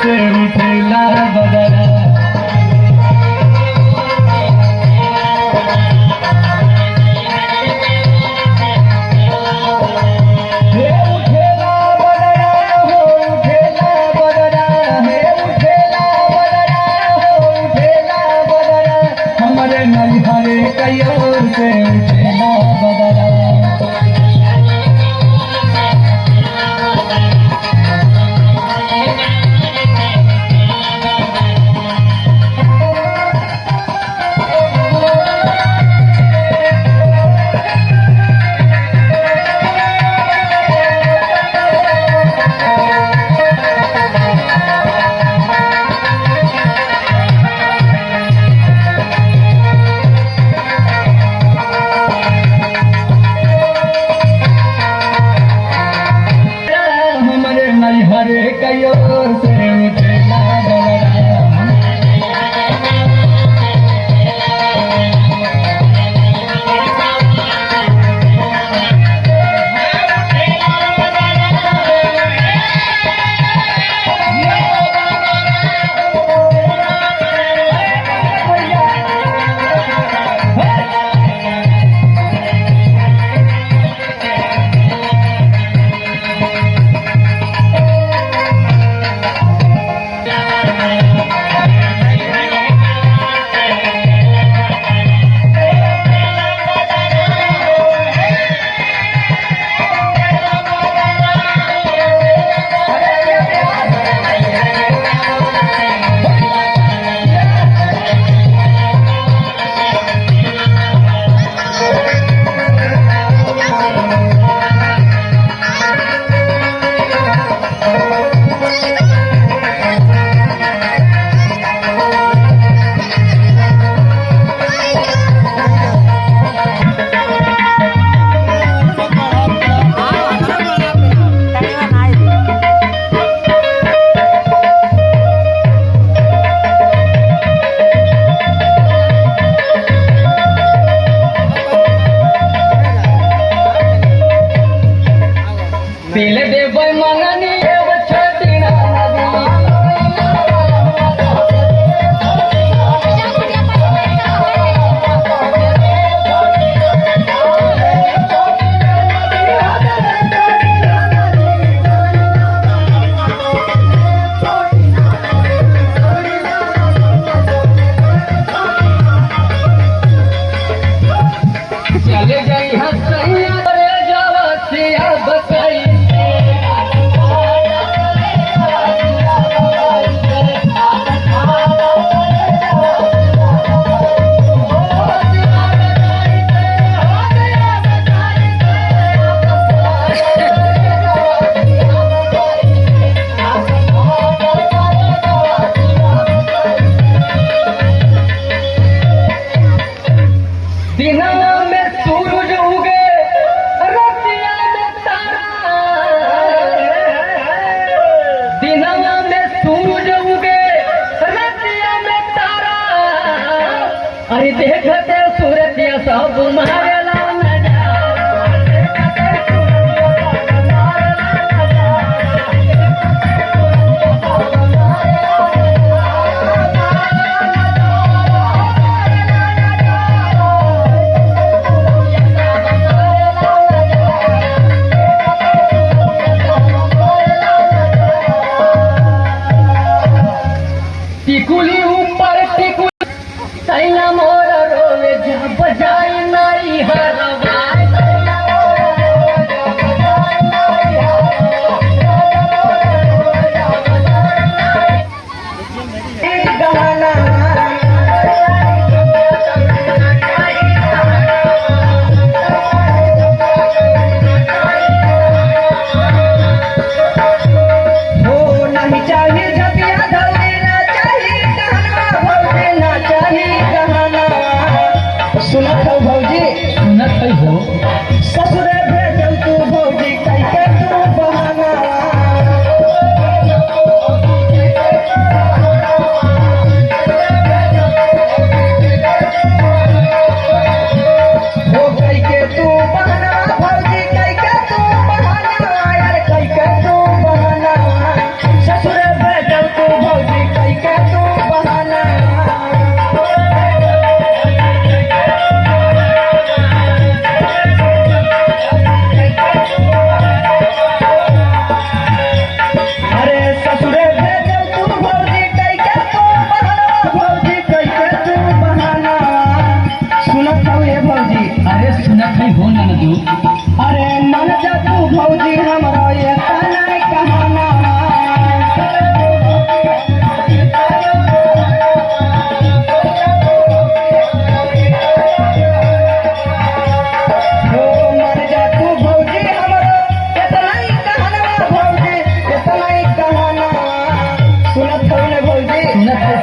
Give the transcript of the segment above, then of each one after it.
से उठेला बदला हरे कयो से उठेला पीले देव मंगनी चले गई हसैया रे जवसिया बकई अरे देखते सूरतिया सब मारेला टिकुली ऊपर टिकुली तैला मोर रोवे जब बजाई नाई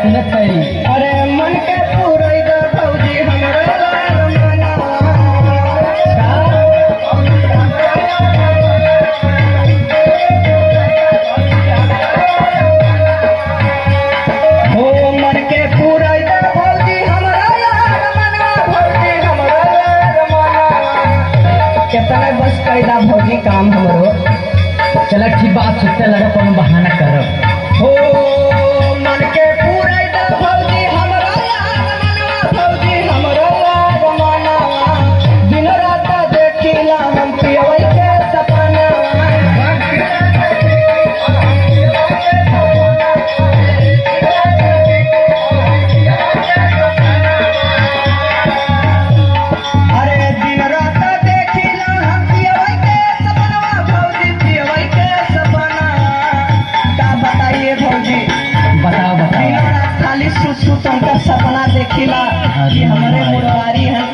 सुनत है। अरे मन के पूरे द भौजी हमरो मनवा हो मन के पूरे द भौजी हमरो मनवा भौजी हमरो मनवा कितना बस कैला भौजी काम हमरो चला ठीक बात सुनते लगा पर हम बहाना करब। हो मन के पूरे द भौजी हमरो मनवा भौजी हमरो मनवा दिन रात देखिला हम पियवै के सपना अरे दिन रात देखिला हम पियवै के सपना भौजी पियवै के सपना का बताइए भौजी बताओ बताओ। दिनों रात खाली सुतम का सपना देखिला कि हमारे मुरारी हैं